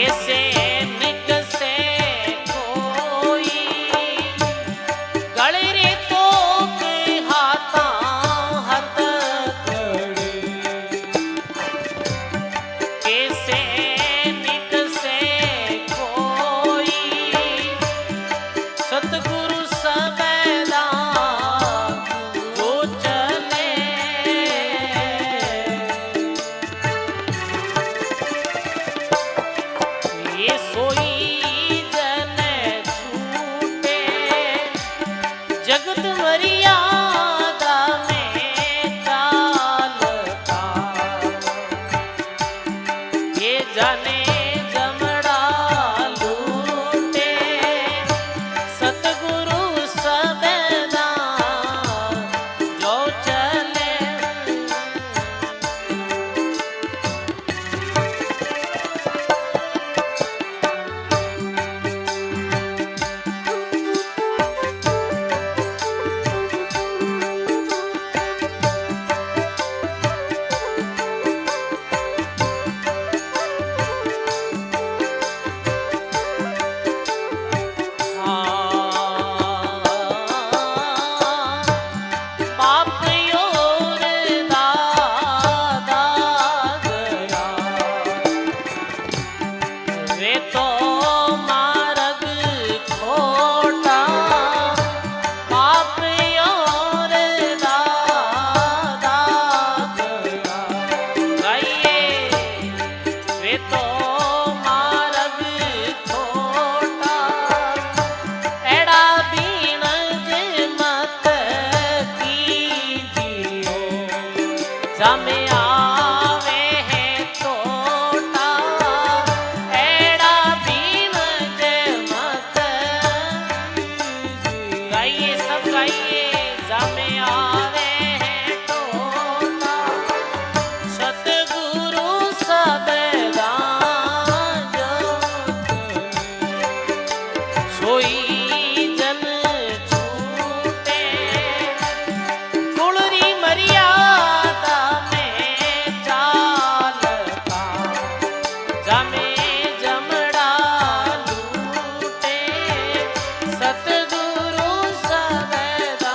कैसे निकसे कोई गले रे तो के हाथा हथ खड़े कैसे निकसे कोई सतगुरु सबेदा वो चले ये सोई जन छूटे जगत मर्यादा में चालता ये जाने जमड़ा लूटे सतगुरु सबेदा जो चले बाप योर दादा गया वे तो मार्ग खोटा बाप योर दादा गया गाइए वे तो मार्ग खोटा एड़ा दीन जे मत कीजियो जमे आवे है तोटा एड़ा दीन जे मत गाइए सब गाइए जमे आवे है तोटा सतगुरु सबेदा जो सोई जन छूटे कुलरी मर्यादा में चालता जमे जमड़ा लूटे सतगुरु सबेदा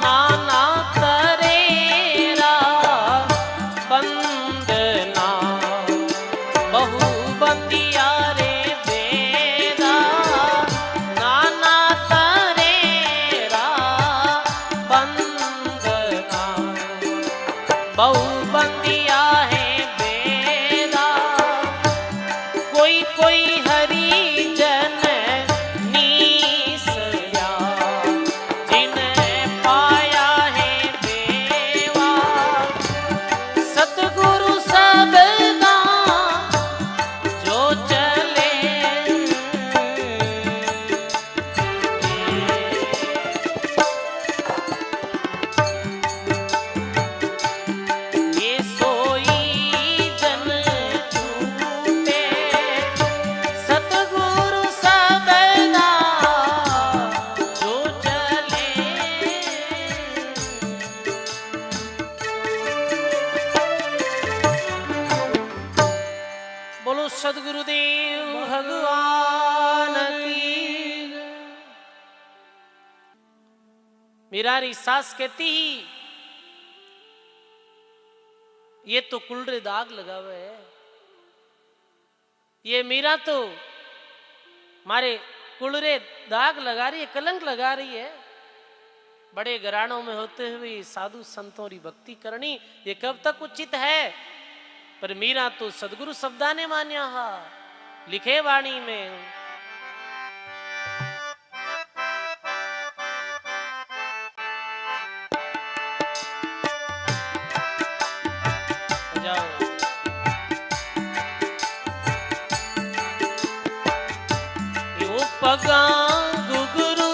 नाना तरेरा बंदना बहु बंदिया रे बेदा नाना तरेरा बंदना बहु बंदिया है बेदा कोई कोई हरि जन नीसया जिन्हें पाया है देवा सतगुरु सबदा जो चले ये सोई जन छूटे सतगुरु सबदा जो चले बोलो सदगुरुदेव भगवान की मेरारी सास कहती ही ये तो कुलरे दाग लगावे है ये मीरा तो मारे कुलरे दाग लगा रही है कलंक लगा रही है बड़े घरानों में होते हुए साधु संतों की भक्ति करनी ये कब तक उचित है पर मीरा तो सदगुरु शब्दा ने मान्या हा लिखे वाणी में पगा गुगुरु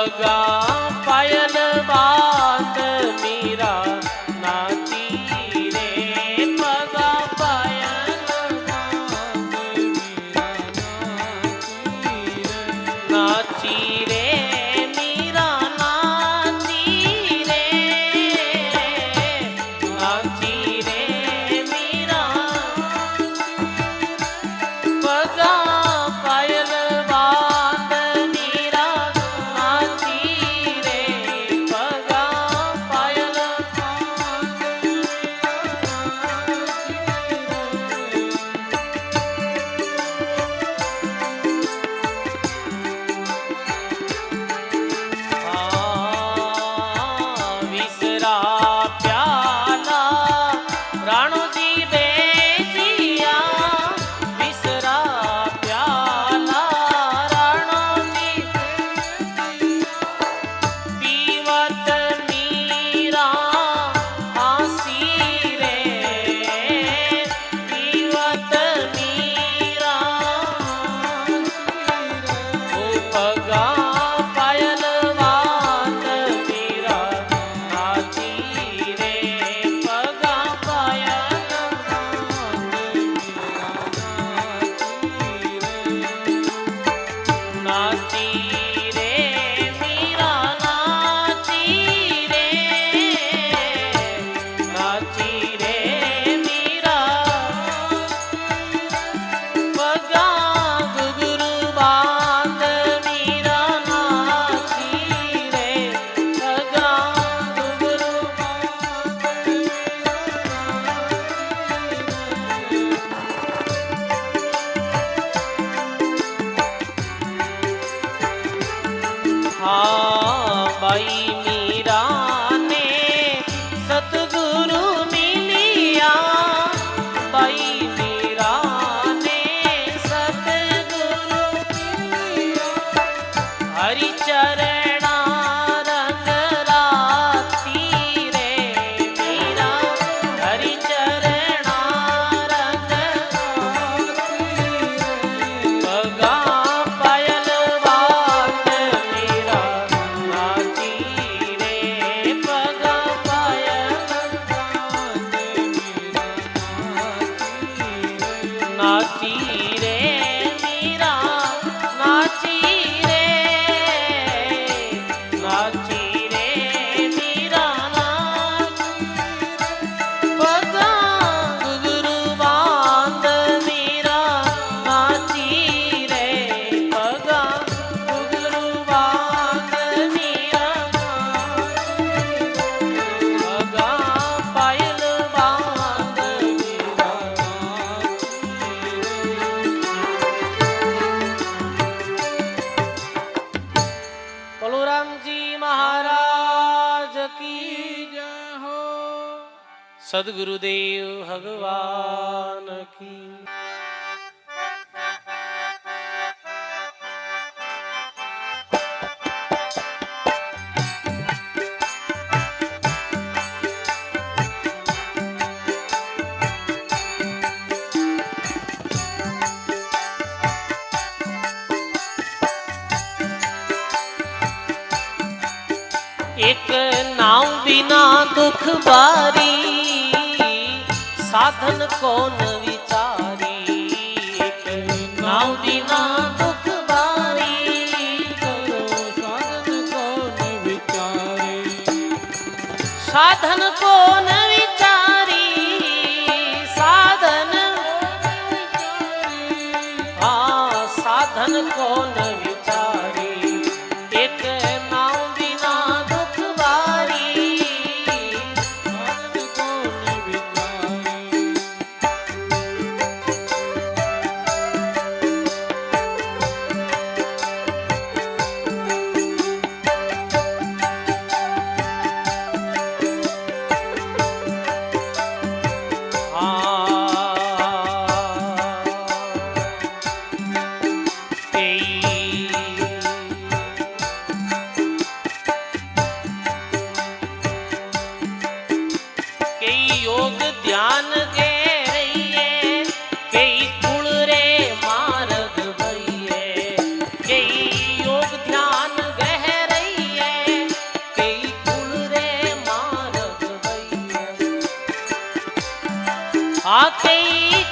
पगा पायल बात मीरा नाची रे पगा पायल नाची रे मीरा नाची रे नाची रे मीरा पगा पायल बात मीरा नाची रे पगा पायल विसरा प्याला राणो जी बेजिया विसरा प्याला राणो जी पीवत मीरा आसी रे पीवत मीरा ओ पगा पायल बात मीरा नाची रे पगा पायल नाची रे मीरा नाची रे नाची रे मीरा पगा घुघरू बांध मीरा नाची रे पगा घुघरू हाँ बाई मीरा ने सतगुरु मिलिया बाई मीरा ने सतगुरु मिलिया हरि चरणा रंग राती रे मीरा हरि चरणा रंग पगा पायल बात मीरा नाची रे पगा पायल नाची रे मीरा नाची रे नाची रे मीरा पगा घुघरू बांध मीरा नाची रे पगा घुघरू बांध मीरा पगा पायल बांध मीरा बोलो राम जी महाराज की जय हो सदगुरुदेव भगवान की एक नाव बिना दुख बारी साधन कौन विचारी एक नाव बिना दुख बारी साधन कौन विचारी साधन कौन विचारी साधन हाँ साधन कौन विचारी एक नाव बिना दुख बारी साधन कौन विचारी तेई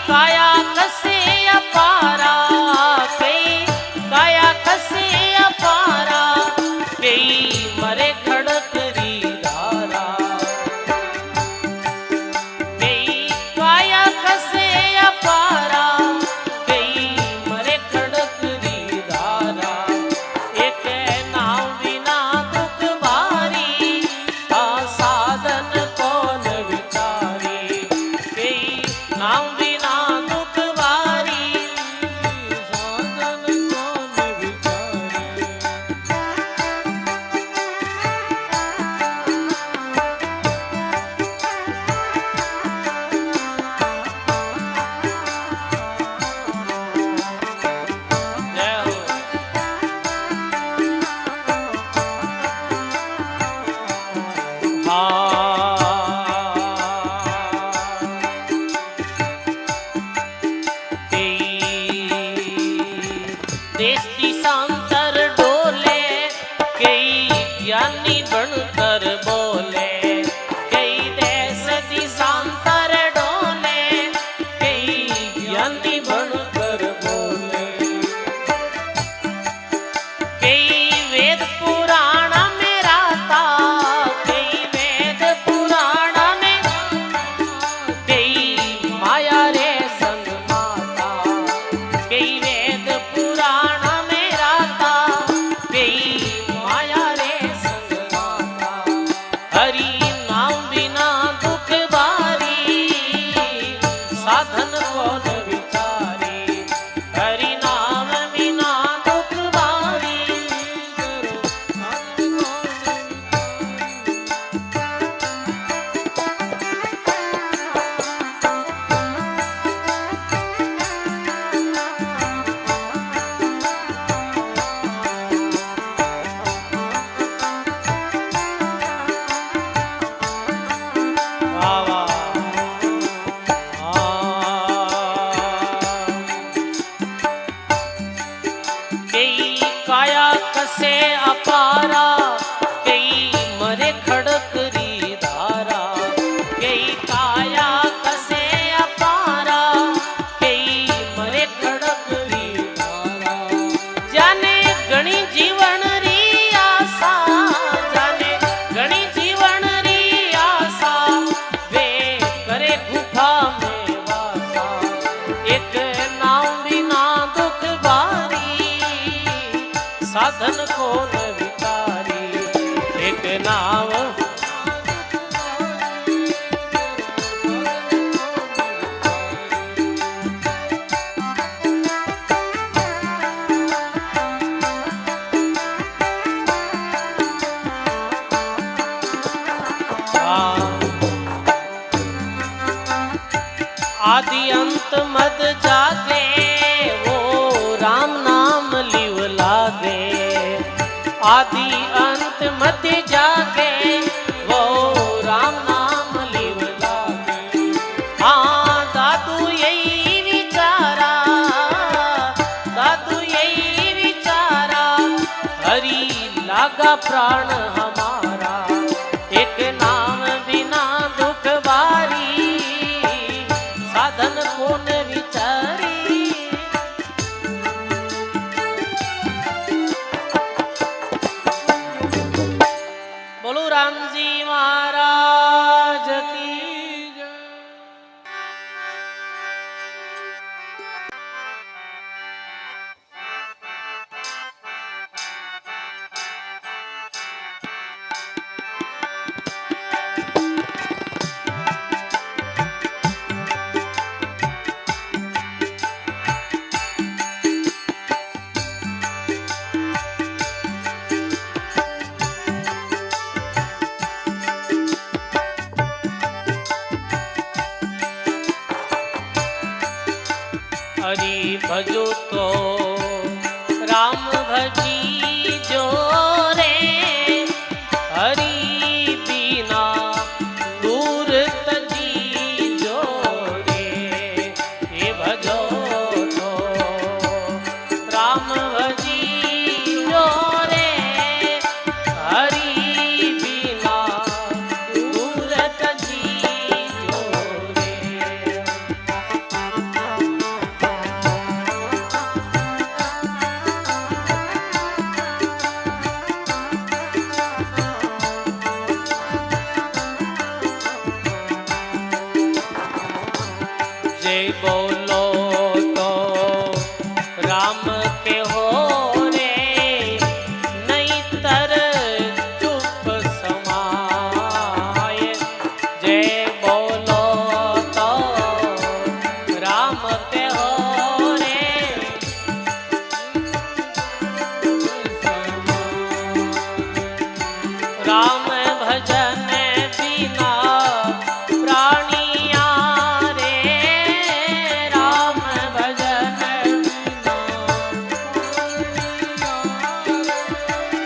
काया कसे अपारा, कई काया कसे अपारा, कई मरे खड़क री धारा, कई काया कसे अपारा, कई मरे खड़क री धारा, एक नाम बिना दुख भारी, आ साधन कौन विचारी, कई नाम बिना दुख भारी, साधन कौन विचारी। जय हो। देश दिशांतर डोले, कई ज्ञानी बनकर बोले, कई देश दिशांतर डोले, कई ज्ञानी बनकर बोले, कई वेद पुराण में राता, कई वेद पुराण में, कई माया रे संग माता, कई वेद पुराण में राता, कई माया रे संग माता, हरि नाम बिना दुख भारी, साधन कौन विचारी, हरि नाम बिना दुख भारी, साधन वाह वाह। कई काया कसे अपारा, कई मरे खड़क री धारा, कई काया कसे अपारा, कई मरे खड़क री धारा, जाने गणी जीवन री आशा, जाने गणी जीवन री आशा, वे करे गुफा में वासा, एक नाम बिना दुख भारी, साधन कौन विचारी, एक नाम आदि अंत मद जागे, वो राम नाम लिव लागे, आदि अंत मद जागे, वो राम नाम लिव लागे, हाँ दादू यही विचारा, दादू यही विचारा, हरि लागा प्राण हमारा, एक नाम बिना दुख भारी, साधन कौन विचारी। बोलो राम जी महाराज की जय। हरि भजो तो राम भजी जो रे, हरि बिना दूर तजी जो रे, हे भजो तो राम भजी जो रे, हरि बिना दूर तजी जो रे। बोलो तो राम के हो रे, नहीं तर चुप समाये। जय बोलो तो राम के हो रे, राम भजन बिना प्राणिया रे, राम भजन बिना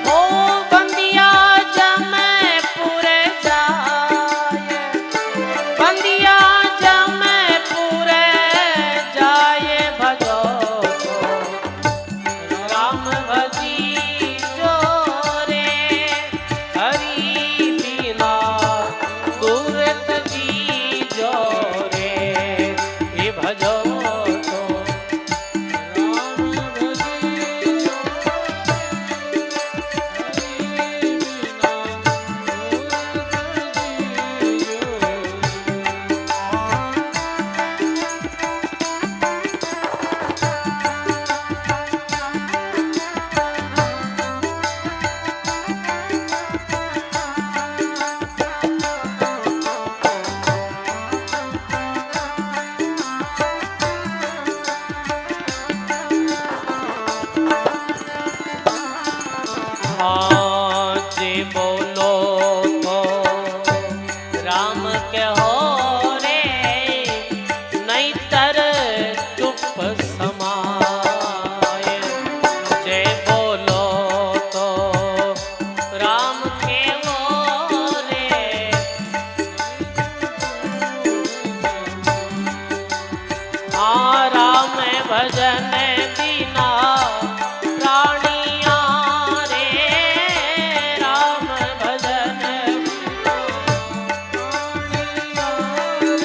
ओ बंदिया जमपुर जाए, बंदिया जमपुर जाए भजो राम भजी जो रे, हरि बिना दूर तजी जो रे, ये भजो तो राम भजी जो, हरि बिना हाँ जी बोलो तो राम के हो रे, नहीं तर चुप समाये। जय बोलो तो राम के हो रे, हाँ राम भजन बिना प्राणिया रे, राम भजन बिना प्राणिया रे,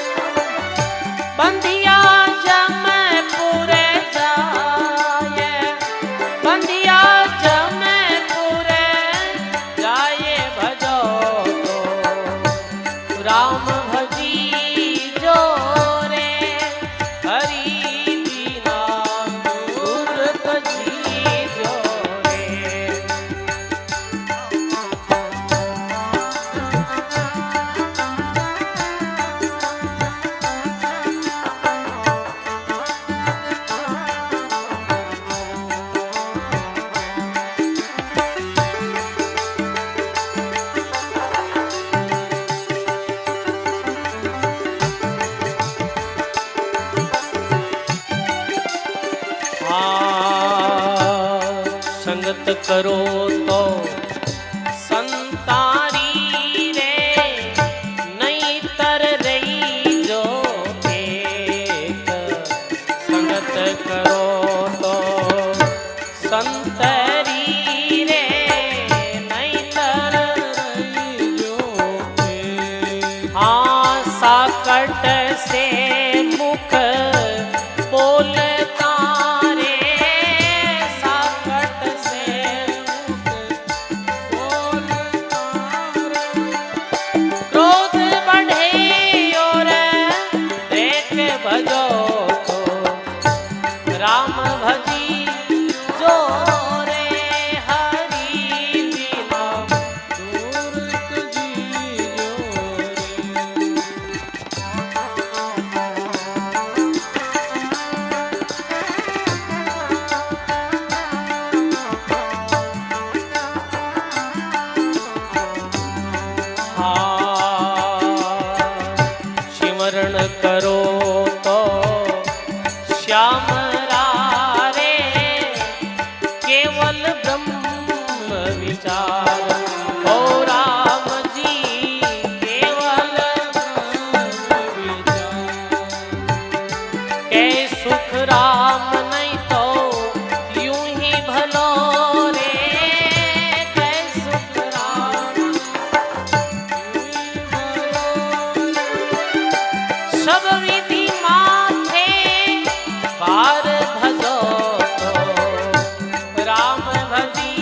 बंदिया जमपुर जाए, बंदिया जमपुर जाए भजो तो राम भजी जो रे, हरि बिना दूर तजी जो रे। संगत करो तो संतारी रे, नहीं तर रही जो एक। संगत करो तो संतरी रे, नहीं तर रही जो एक। हाँ साकट से मुख बोलता रे, साकट से मुख बोलता रे, क्रोध बढ़े और देख भजो तो राम भजी जो रे, हरि बिना दूर तजी जो रे। सिमरण करो तो श्याम रे, केवल ब्रह्म विचार ओ राम जी, केवल ब्रह्म विचार। के सुख राम नहीं तो यूं ही भलो रे, के सुख राम सब विधि माथे पार भजो तो राम भजी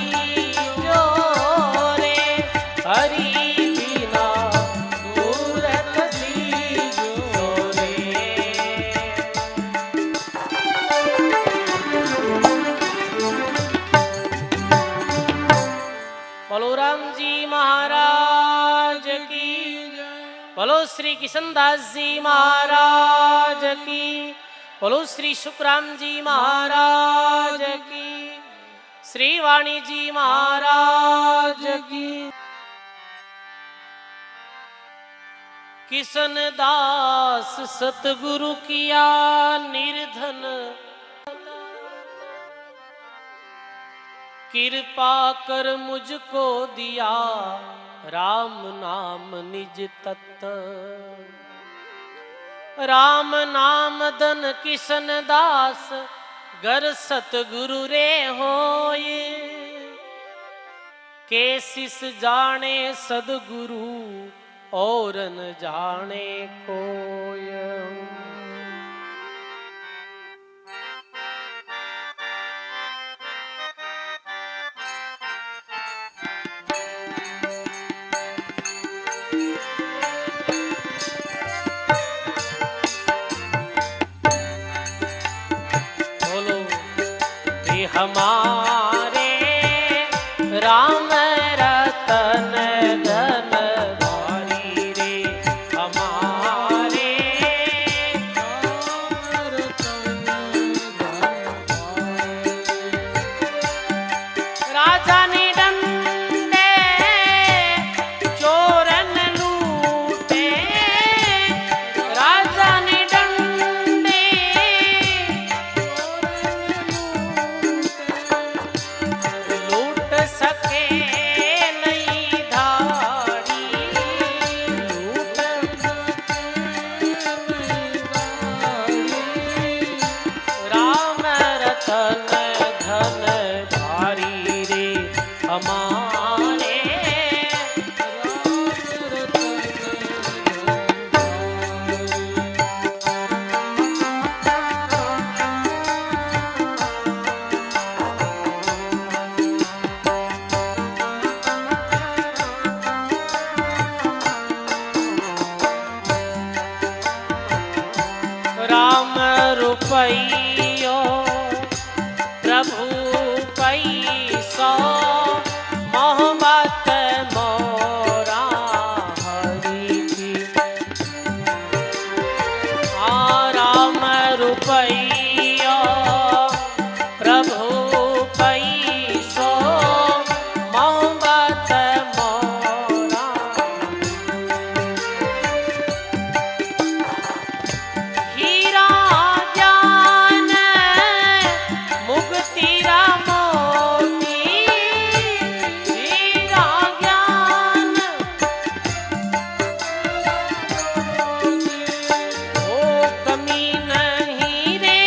जो रे, हरि बिना दूर तजी जो रे। श्री किशनदास जी महाराज की, बोलो श्री सुखराम जी महाराज की, श्री वाणी जी महाराज की। किशनदास सतगुरु किया निर्धन, कृपा कर मुझको दिया राम नाम निज तत्त। राम नाम धन किशनदास गर सतगुरु रे होए। केसिस जाने सदगुरु और न जाने कोय। हमारे राम रतन धन धारी रे, हमारे राम रतन धन धारी। राजा ने डंडे चोरन लूटे, राजा ने डंडे लूट सके नहीं धाड़ी, लूट सके नहीं धाड़ी। राम रतन धन धारी रे, हमारे राम रतन राम रुपैयो प्रभु पैसो, मोहब्बत मोरा हरि की। राम रुपैयो प्रभु पैसो, मोहब्बत मोरा। हीरा ज्ञान मुक्ति रा मोती, हीरा ज्ञान ओ कमी नहीं रे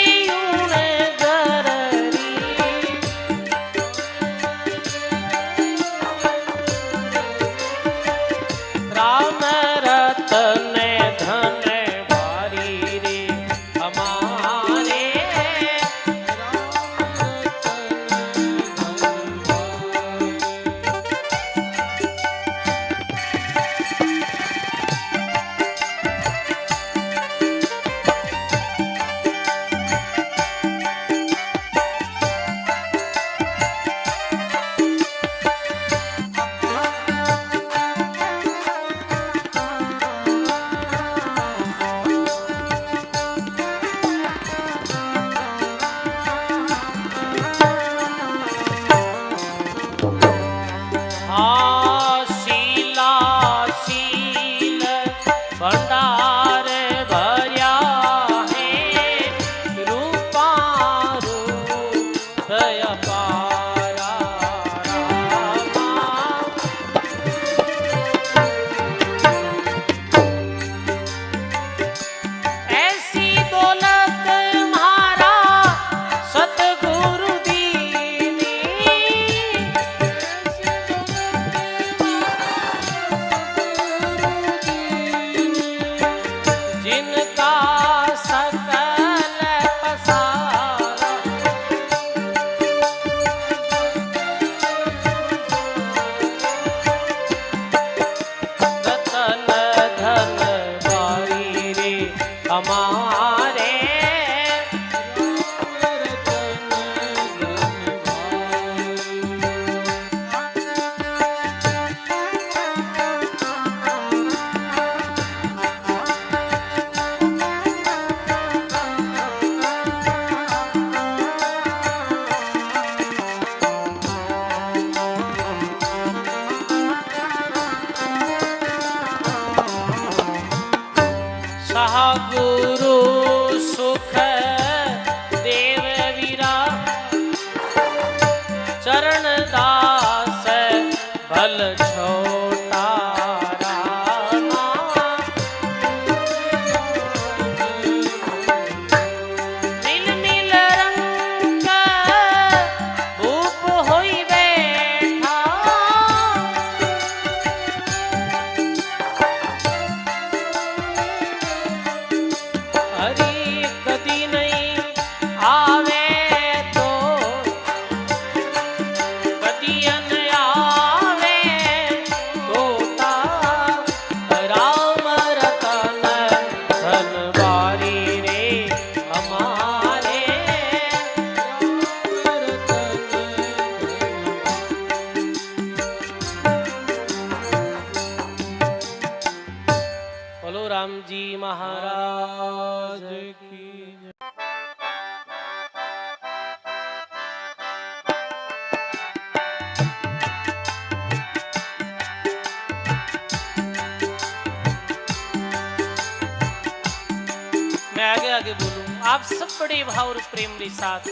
आप सब बड़े भाव और प्रेम के साथ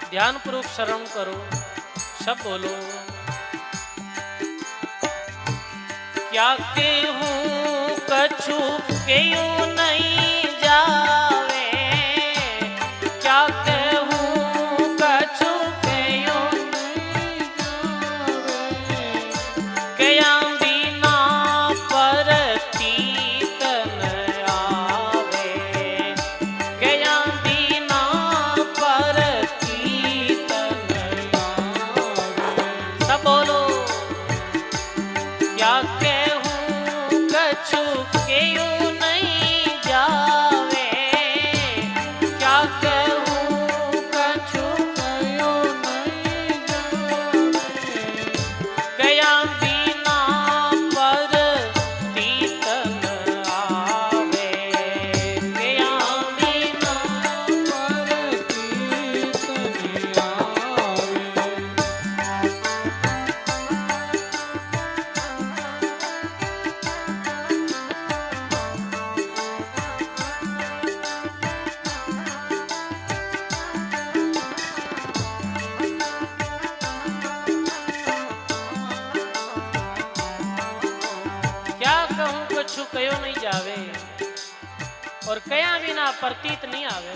ध्यान पूर्वक श्रवण करो, सब बोलो। क्या कहूँ कछु केऊ नहीं जावे, क्या कहूँ कछु केऊ नहीं जावे, कया बिना परतीत न आवे, कया बिना परतीत न आवे। सब बोलो। क्या कछु केऊ नहीं जावे, क्या कहूँ कछु केऊ नहीं जावे, कया बिना परतीत न आवे, कया बिना परतीत न आवे। कछु कयो नहीं जावे और कया बिना प्रतीत नहीं आवे।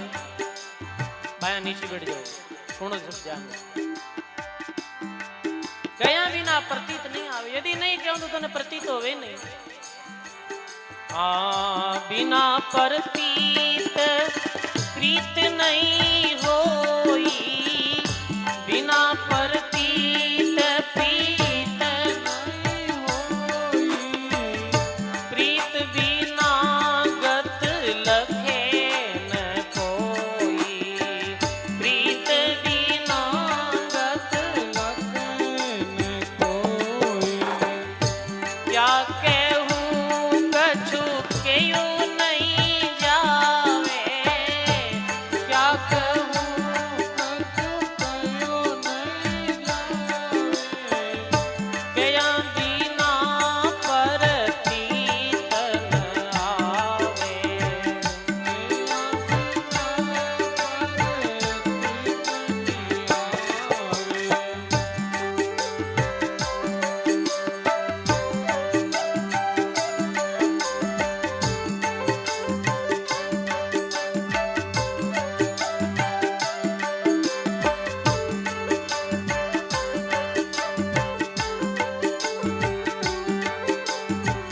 भाया नीचे बैठ जाओ, सुनो सब जानो। कया बिना प्रतीत नहीं आवे, यदि नहीं कहूं तो तने प्रतीत होवे नहीं। बिना प्रतीत प्रीत नहीं होई, बिना प्रतीत प्रीत नहीं होई, प्रीत बिना गत लखे न कोई, प्रीत बिना गत लखे न कोई। क्या कहूँ कछु केऊ नहीं जावे, क्या कहूँ कछु केऊ नहीं जावे, कया बिना परतीत न आवे, कया बिना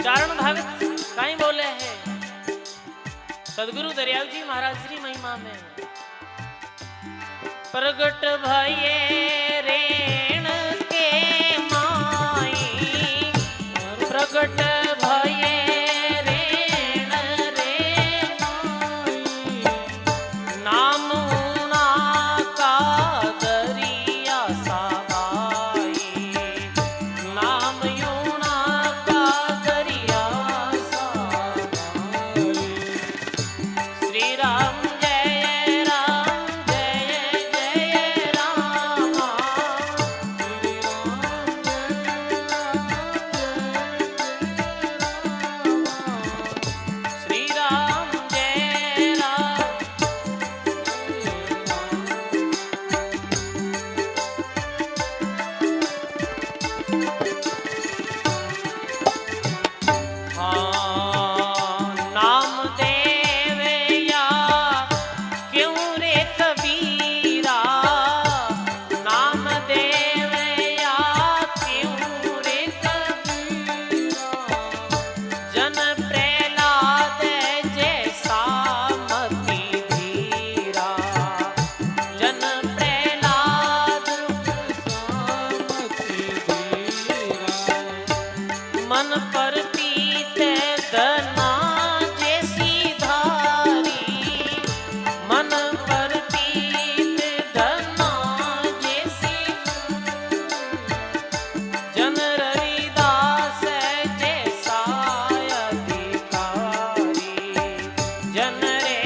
चारण भगत कहीं बोले हैं सदगुरु दरियाव जी महाराज श्री महिमा में, प्रगट भये रेण के माई, प्रगट भये रेण रे माई, नाम ऊना का दरिया साबाई, नाम यूना का दरिया साबाई। श्री राम जय राम जय जय रामा, श्री राम जय राम श्री राम जय राम। नाम देवया क्यों रे कबीरा, नाम देवया क्यों रे कबीरा, जन प्रहलाद जैसा मति धीरा, जन प्रहलाद जैसा मति धीरा, मन परतीत दना जैसी धारी, मन परतीत दना जैसी, जन रविदास जैसा अधिकारी, जन रे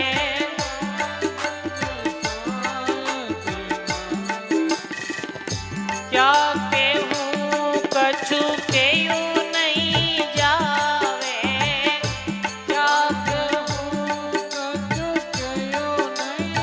क्या कहूँ कछु केऊ नहीं जावे, क्या कहूँ कछु केऊ नहीं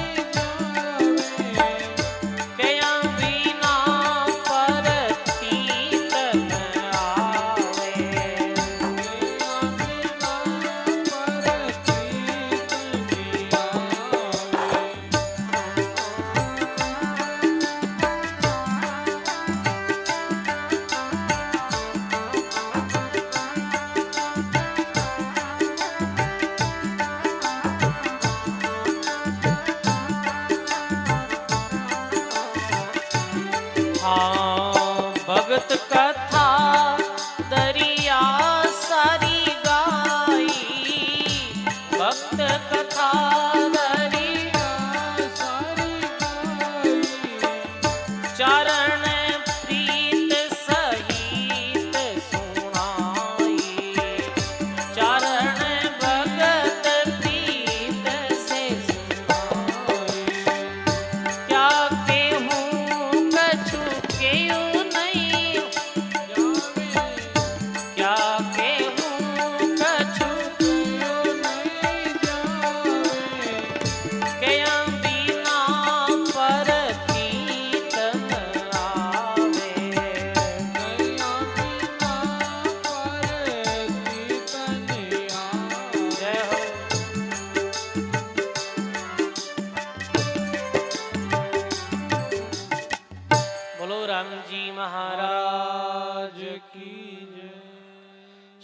महाराज की जय।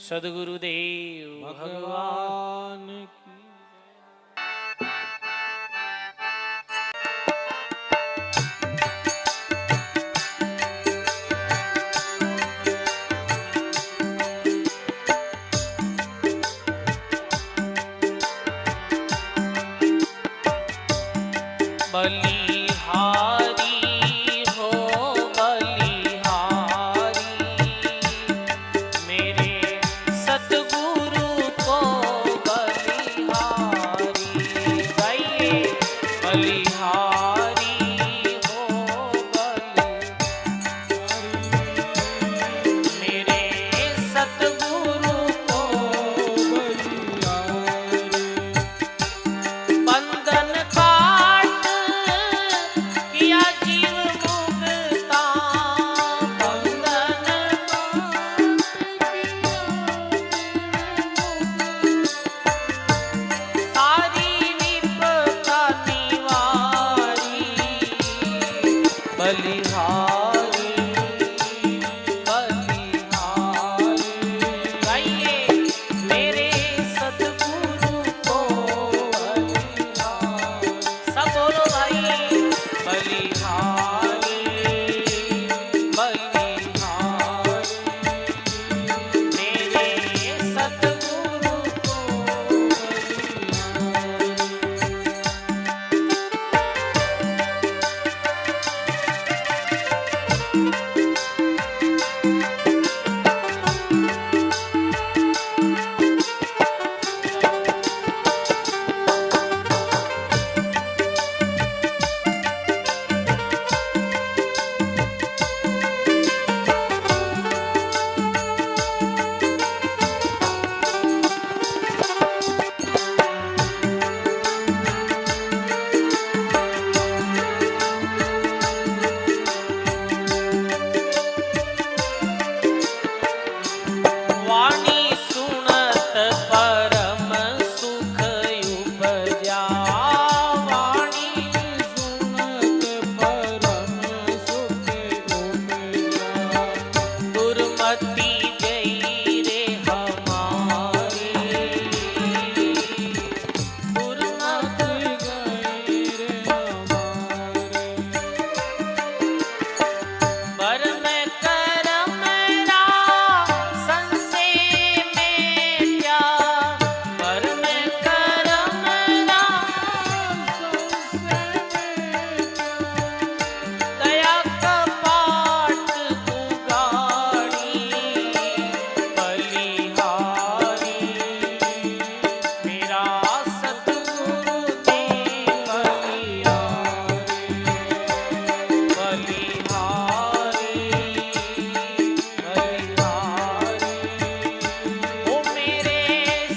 सद्गुरुदेव भगवान की। बलिहारी हो बलिहारी, मेरे सतगुरु को बलिहारी। गाइए बलिहारी हो बलिहारी, मेरे सतगुरु को बलिहारी। बंधन काट किया जीव मुक्ता, बंधन सारी विपदा निवारी। बलिहारी बलिहारी, गाइए मेरे सतगुरु को बलिहारी। सब बोलो भाई बलिहारी बलिहारी, मेरे सतगुरु को वाणी सुनत परम सुख उपजा। वाणी सुनत परम सुख उपजा, दुर्मति गई रे हमारी। दुर्मति गई रे हमारी। बर में करम रा संशय में क्या, बर में करम रा संशय में क्या। दया कपाट उगाड़ी, बलिहारी मेरा सतगुरु दे बलिहारी। बलिहारी बलिहारी, ओ मेरे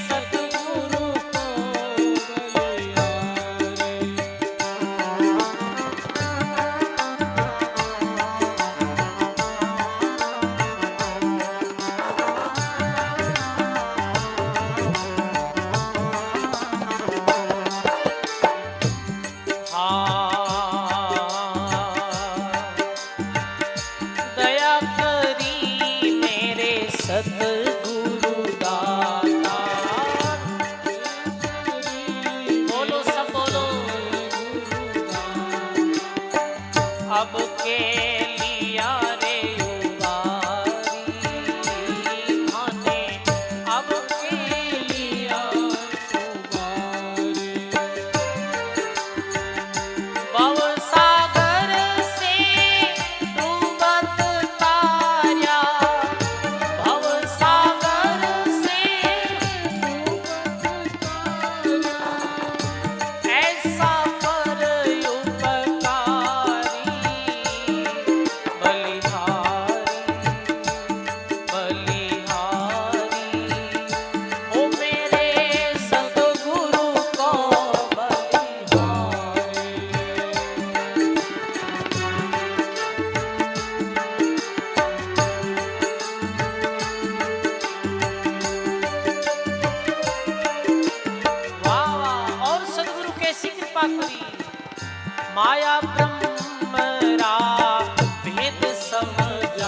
सतगुरु को बलिहारी। दया करी मेरे सतगुरु दाता। बोलो सब बोलो। अब के लिया रे उबारी, माने अब के लिया उबारी। भव सागर से डूबत तारा, भव सागर से डूबत तारा। ऐसा पर उपकारी, बलिहारी बलिहारी, ओ मेरे सतगुरु को बलिहारी। वाह वाह, और सतगुरु कैसी कृपा करी। माया ब्रह्म रा भेद समझ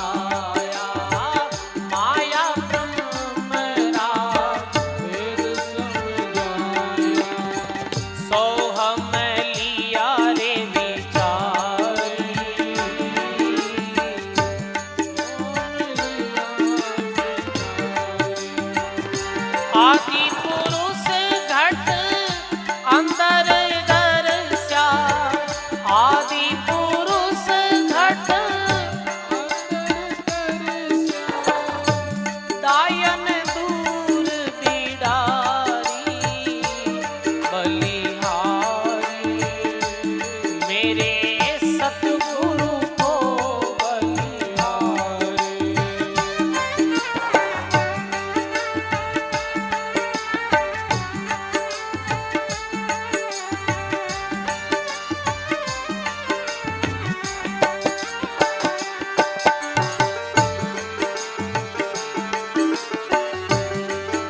मेरे सतगुरु को बलिहारी।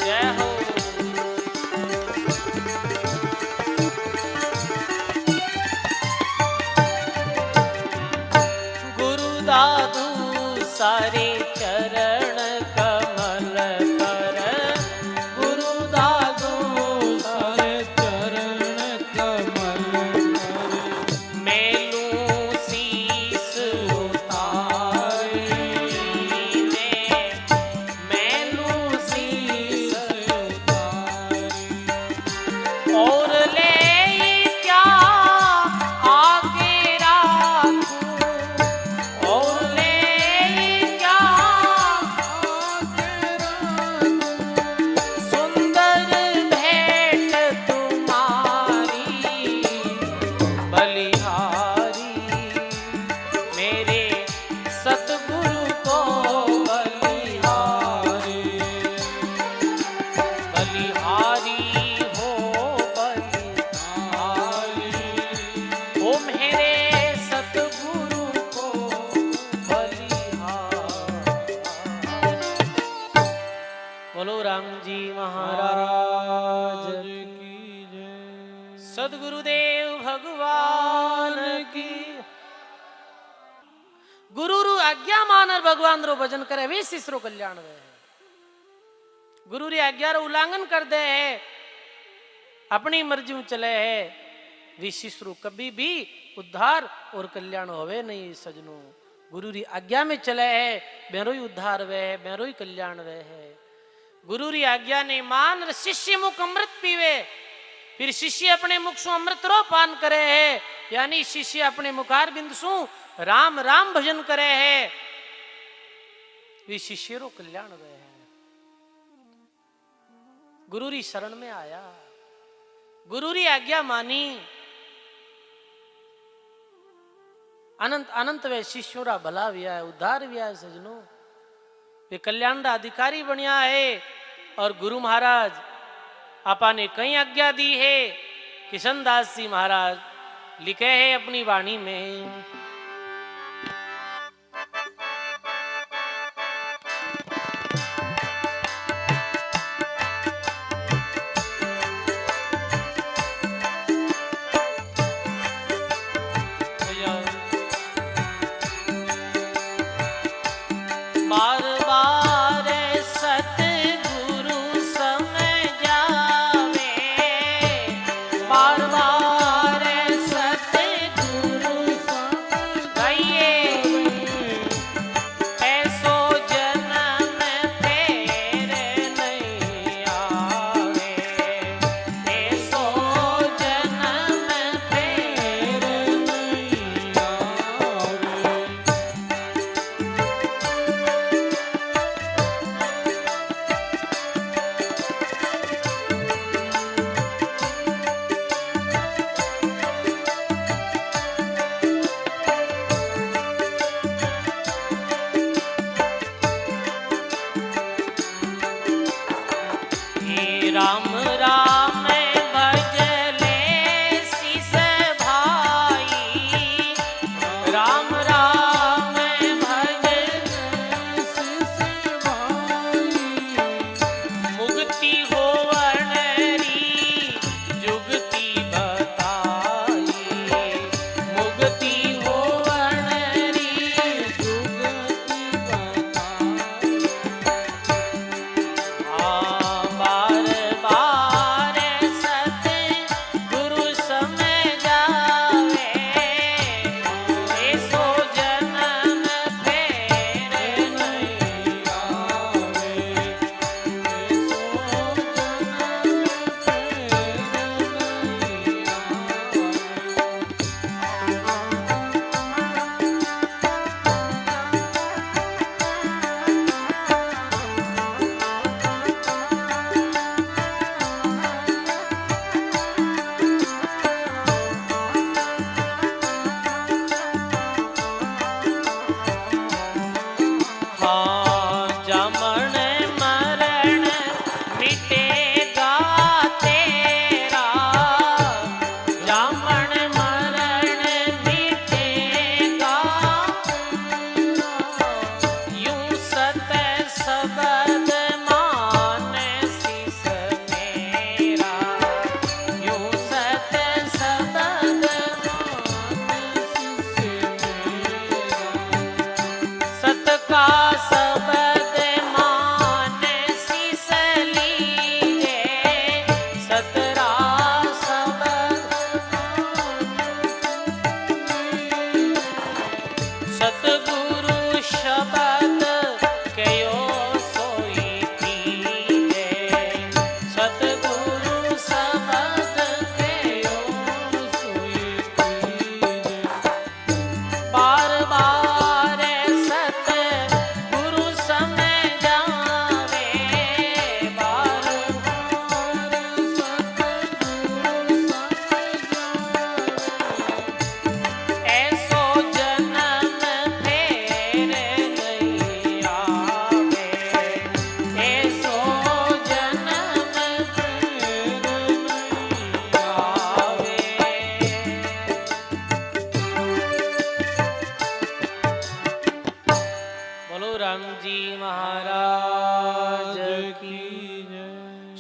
जय हो। गुरु दादू सारे चरण कमल कर, गुरु दादू सारे चरण कमल कर, मेलू शीस उतारी मेलू शीस और ले क्या आगे राखूं, और ले क्या सुंदर भेंट तुम्हारी बलिहारी। मेरे सतगुरु को बलिहारी, बलिहारी हो बलिहारी, ओ मेरे सतगुरु को बलिहारी। बोलो राम जी महाराज की जय। सदगुरुदेव भगवान की। गुरु रू आज्ञा मानर भगवान रो भजन करे वे शिष्य कल्याण वे है। गुरु री आज्ञा रो उल्लंघन कर दे है, अपनी मर्जी चले है, वे शिष्य कभी भी उद्धार और कल्याण होवे नहीं सजनो। गुरु री आज्ञा में चले है, मेरो ही उद्धार वे है, मेरो ही कल्याण वे है। गुरु री आज्ञा ने मान र शिष्य मुख अमृत पीवे, फिर शिष्य अपने मुख सु अमृत रो पान करे है, यानी शिष्य अपने मुखार बिंद सु राम राम भजन करे है, वे शिष्य रो कल्याण वे है। गुरु री शरण में आया, गुरु री आज्ञा मानी, अनंत अनंत वे शिष्यों रा भला विया है, उद्धार विया है सजनो। वे कल्याण रा अधिकारी बनिया है। और गुरु महाराज आपा ने कई आज्ञा दी है। किशनदास जी महाराज लिखे हैं अपनी वाणी में, बार बार सतगुरु समझावे, बार बार सतगुरु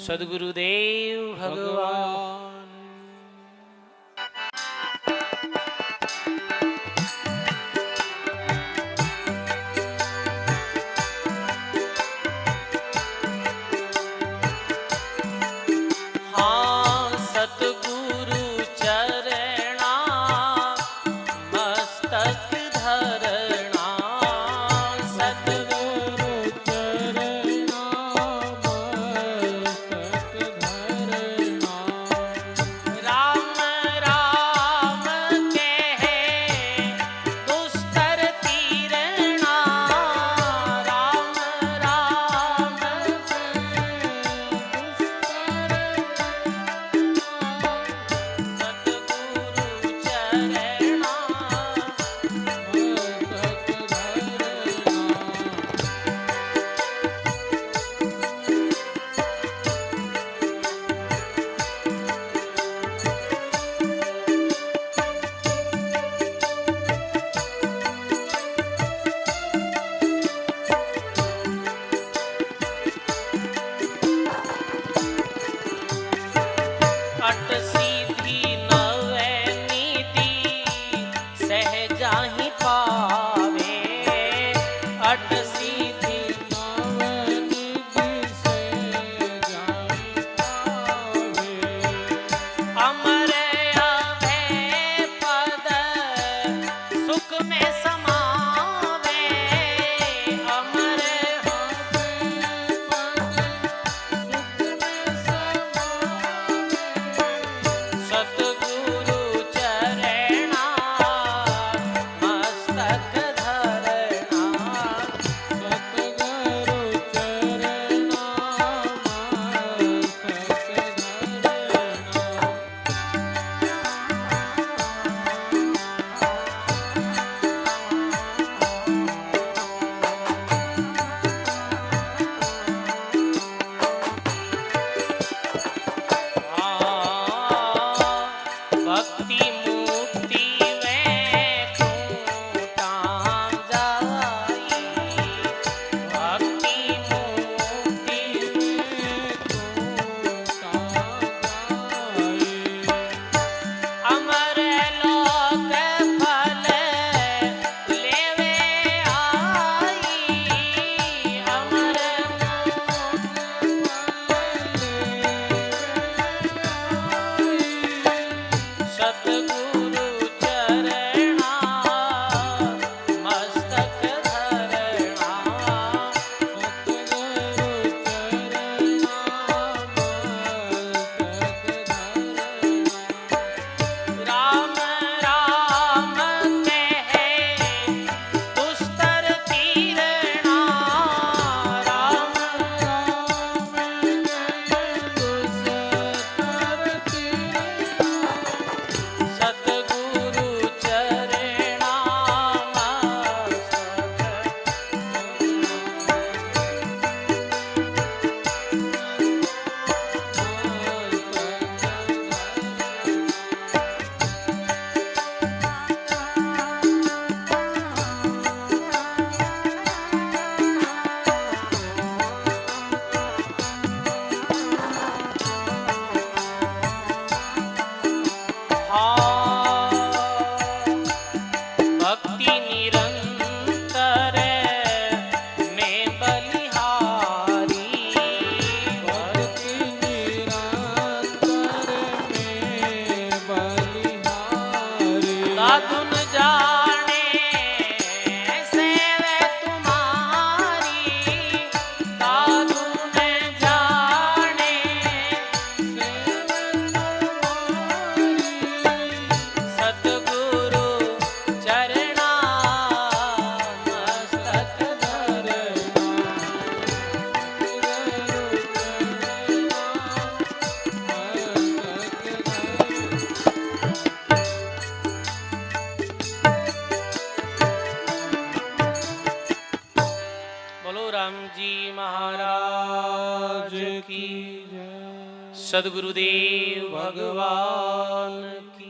सदगुरुदेव भगवान हाँ सतगुरु चरणा मस्तक धरणा सतगुरु चरणा मस्तक धरणा राम राम कहे दुस्तर तीरणा राम राम सतगुरु चरणा अट सीधी नवै नीति सहजाहि पावे अट सीधी नवनिधि से जाई पावे अमर अभय पद सुख में समावे अमर सतगुरु चरणा मस्तक धरणा सतगुरु चरणा मस्तक धरणा भक्ति मुक्ति वैकुंठां जाई भक्ति मुक्ति अमर लोक फल लेवे आई अमर सतगुरु चरणा मस्तक धरणा राम राम कहे दुस्तर तीरणा राम सतगुरु चरणा भक्ति निरंतर में बलिहारी भक्ति निरंतर में बलिहारी साधुन जाने सेवे तुम्हारी साधुन जाने सतगुरु चरणा मस्तक बोलो राम जी महाराज की जय सदगुरुदेव भगवान की